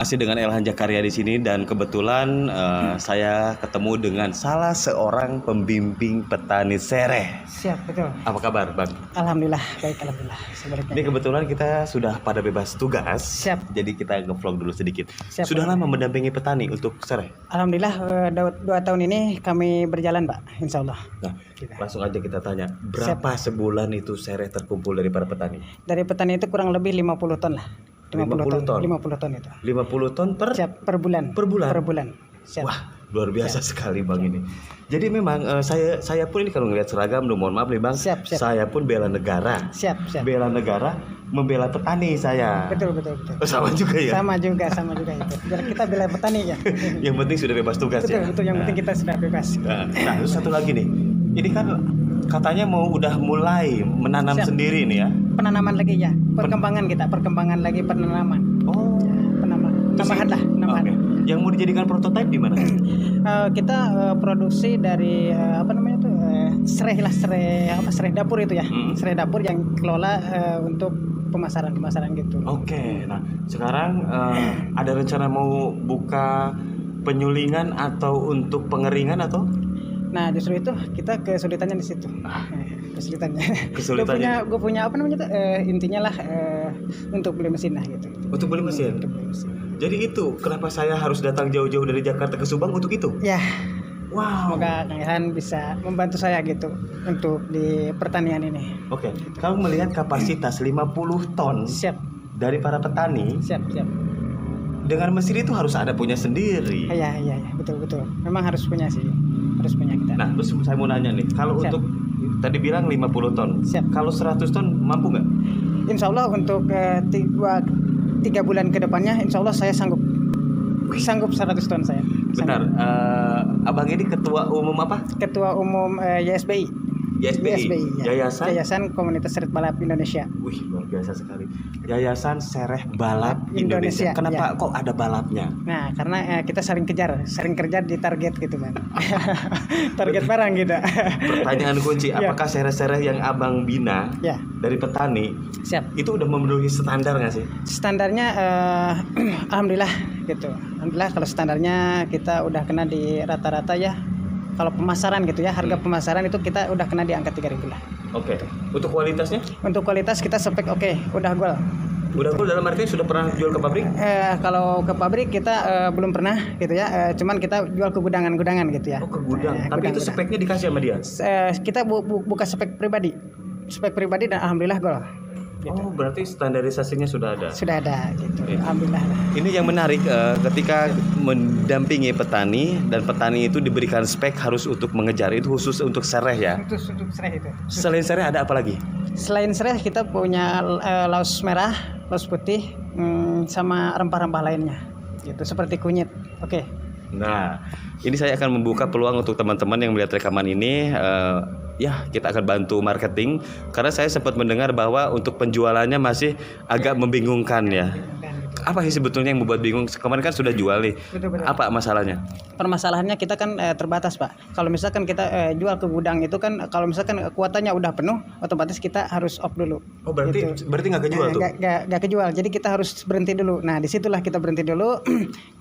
Masih dengan Elhan Jakarya di sini dan kebetulan saya ketemu dengan salah seorang pembimbing petani sereh. Siap, betul. Apa kabar, Bang? Alhamdulillah, baik, alhamdulillah. Sebaliknya. Ini kebetulan kita sudah pada bebas tugas. Siap. Jadi kita nge-vlog dulu sedikit. Siap, sudah lama mendampingi petani untuk sereh? Alhamdulillah, 2 tahun ini kami berjalan, Pak. Insya Allah. Nah, langsung aja kita tanya, berapa sebulan itu sereh terkumpul dari para petani? Dari petani itu kurang lebih 50 ton lah. 50 ton? 50 ton itu. 50 ton Siap, per bulan. Per bulan? Per bulan. Siap. Wah, luar biasa sekali Bang ini. Jadi memang saya pun ini kalau ngelihat seragam, mohon maaf nih Bang. Siap. Saya pun bela negara. Siap. Bela negara, membela petani saya. Betul. Oh, sama juga ya? Sama juga itu. Biar kita bela petani ya. Yang penting sudah bebas tugas ya? Betul, yang penting kita sudah bebas. Nah, terus satu lagi nih. Ini kan katanya udah mulai menanam sendiri nih ya? Penanaman lagi ya. Perkembangan lagi penanaman. Oh. Tambahan. Okay. Yang mau dijadikan prototipe di mana? Kita produksi dari serai dapur itu ya. Serai dapur yang kelola untuk pemasaran gitu. Oke. Nah, sekarang ada rencana mau buka penyulingan atau untuk pengeringan atau? Nah, justru itu kita kesulitannya di situ. Kesulitannya. Gue punya intinya lah untuk beli mesin lah gitu. Untuk beli mesin. Jadi itu kenapa saya harus datang jauh-jauh dari Jakarta ke Subang untuk itu? Ya. Wow. Semoga Kang Ilhan bisa membantu saya gitu untuk di pertanian ini. Oke. Kalau melihat kapasitas 50 ton dari para petani. Siap. Dengan mesin itu harus ada punya sendiri. Iya, betul. Memang harus punya sih. Harus punya kita. Nah, terus saya mau nanya nih, kalau untuk tadi bilang 50 ton. Siap. Kalau 100 ton mampu nggak? Insya Allah untuk 3 bulan ke depannya insya Allah saya sanggup 100 ton saya. Benar. Abang ini ketua umum apa? Ketua umum YSBI. YSBI. Ya. Yayasan Komunitas Sereh Balap Indonesia. Wih, luar biasa sekali. Yayasan Sereh Balap Indonesia. Kenapa kok ada balapnya? Nah, karena kita sering kerja di target gitu kan. Target barang gitu. Pertanyaan kunci, apakah sereh-sereh yang Abang bina dari petani itu udah memenuhi standar nggak sih? Standarnya alhamdulillah gitu. Alhamdulillah kalau standarnya kita udah kena di rata-rata ya. Kalau pemasaran gitu ya, harga pemasaran itu kita udah kena di angka 3.000 lah. Oke. Untuk kualitasnya? Untuk kualitas kita spek udah goal. Udah goal dalam artinya sudah pernah jual ke pabrik? Kalau ke pabrik kita belum pernah gitu ya. Cuman kita jual ke gudangan gitu ya. Oh, ke gudang. Tapi itu speknya dikasih sama dia? Kita buka spek pribadi dan alhamdulillah goal. Gitu. Oh, berarti standarisasinya sudah ada? Sudah ada gitu. Alhamdulillah. Ini yang menarik ketika mendampingi petani dan petani itu diberikan spek harus untuk mengejar, itu khusus untuk sereh ya? Untuk sereh itu. Selain sereh ada apa lagi? Selain sereh kita punya laos merah, laos putih, sama rempah-rempah lainnya gitu seperti kunyit. Oke. Nah, ini saya akan membuka peluang untuk teman-teman yang melihat rekaman ini. Kita akan bantu marketing karena saya sempat mendengar bahwa untuk penjualannya masih agak membingungkan ya. Apa sih sebetulnya yang membuat bingung? Kemarin kan sudah jual nih. Betul. Apa masalahnya? Permasalahannya kita kan terbatas, Pak. Kalau misalkan kita jual ke gudang itu kan kalau misalkan kuotanya udah penuh, otomatis kita harus off dulu. Oh, berarti nggak kejual tuh? Nggak kejual. Jadi kita harus berhenti dulu. Nah, disitulah kita berhenti dulu.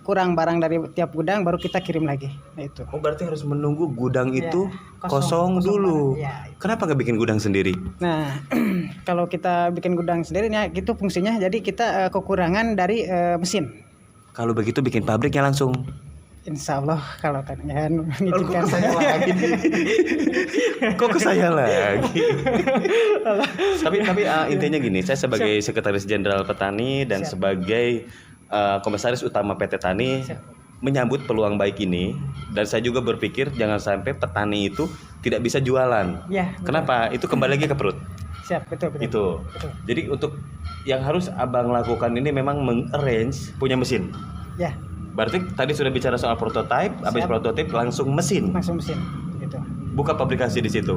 Kurang barang dari tiap gudang baru kita kirim lagi. Nah, itu. Oh, berarti harus menunggu gudang itu kosong dulu. Kenapa nggak bikin gudang sendiri? Nah, kalau kita bikin gudang sendiri ya itu fungsinya jadi kita kekurangan dari mesin. Kalau begitu bikin pabriknya langsung. Insya Allah kalau kan mengizinkan saya lagi. Kok ke saya lagi? tapi intinya gini, saya sebagai Sekretaris Jenderal Petani dan sebagai Komisaris Utama PT Tani menyambut peluang baik ini, dan saya juga berpikir jangan sampai petani itu tidak bisa jualan. Ya, kenapa? Itu kembali lagi ke perut. Siap, betul. Betul. Jadi untuk yang harus Abang lakukan ini memang mengarrange punya mesin. Ya. Berarti tadi sudah bicara soal prototipe, habis prototipe langsung mesin. Gitu. Buka publikasi di situ.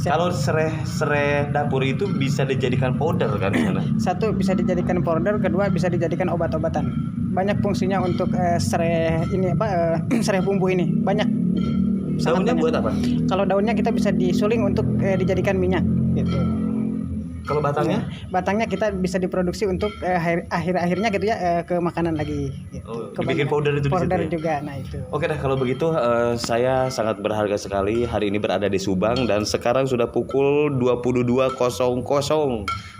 Kalau sereh dapur itu bisa dijadikan powder kan di sana? Satu bisa dijadikan powder, kedua bisa dijadikan obat-obatan. Banyak fungsinya untuk sereh bumbu ini. Banyak. Daunnya buat apa? Kalau daunnya kita bisa disuling untuk dijadikan minyak gitu. Kalau batangnya? Batangnya kita bisa diproduksi untuk akhir-akhirnya gitu ya ke makanan lagi. Gitu. Oh, dibikin powder itu di situ powder ya? juga, nah itu. Oke dah, kalau begitu saya sangat berharga sekali hari ini berada di Subang dan sekarang sudah pukul 22.00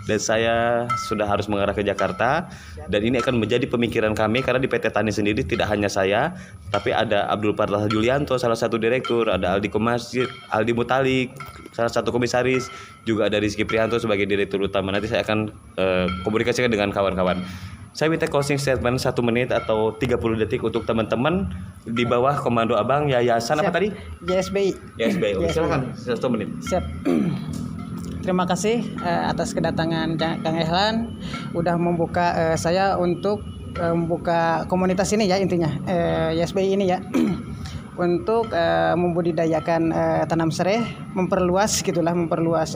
dan saya sudah harus mengarah ke Jakarta. Dan ini akan menjadi pemikiran kami karena di PT Tani sendiri tidak hanya saya, tapi ada Abdul Fatah Julianto salah satu direktur, ada Aldi Mutalik salah satu komisaris, juga ada Rizky Prianto sebagai direktur utama. Nanti saya akan komunikasikan dengan kawan-kawan. Saya minta closing statement 1 menit atau 30 detik untuk teman-teman di bawah komando Abang Yayasan Siap. apa tadi? YSBI. YSBI. Silakan 1 menit. Siap. Terima kasih atas kedatangan Kang Ehlan udah membuka saya untuk membuka komunitas ini ya intinya YSBI ini ya untuk membudidayakan tanam serai, memperluas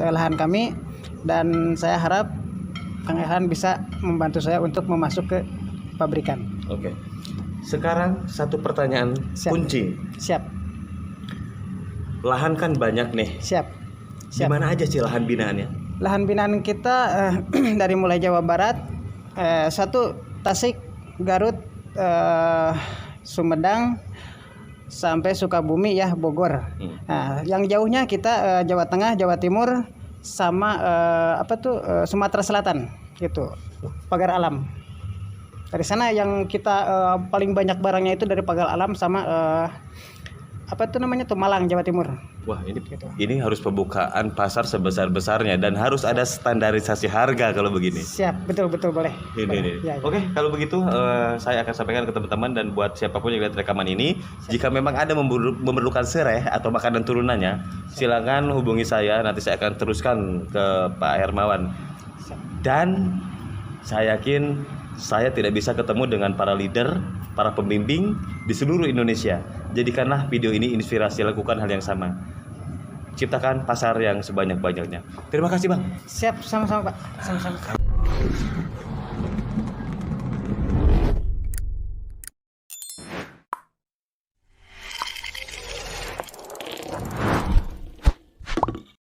lahan kami, dan saya harap Kang Ehlan bisa membantu saya untuk memasuk ke pabrikan. Oke. Sekarang satu pertanyaan Siap. kunci. Siap. Lahan kan banyak nih. Siap. Di mana aja sih lahan binaannya? Lahan binaan kita dari mulai Jawa Barat, satu Tasik, Garut, Sumedang, sampai Sukabumi ya, Bogor. Nah, yang jauhnya kita Jawa Tengah, Jawa Timur, sama Sumatera Selatan gitu, pagar alam. Dari sana yang kita paling banyak barangnya itu dari pagar alam sama Malang, Jawa Timur. Wah, ini harus pembukaan pasar sebesar-besarnya dan harus ada standarisasi harga kalau begini. Siap, betul boleh. Ini. Ya. Oke, kalau begitu saya akan sampaikan ke teman-teman dan buat siapapun yang lihat rekaman ini, jika memang ada memerlukan serai atau makanan turunannya, silakan hubungi saya, nanti saya akan teruskan ke Pak Hermawan. Dan saya yakin saya tidak bisa ketemu dengan para leader, para pembimbing di seluruh Indonesia. Jadikanlah video ini inspirasi, lakukan hal yang sama. Ciptakan pasar yang sebanyak-banyaknya. Terima kasih, Bang. Siap, sama-sama Pak. Sama-sama.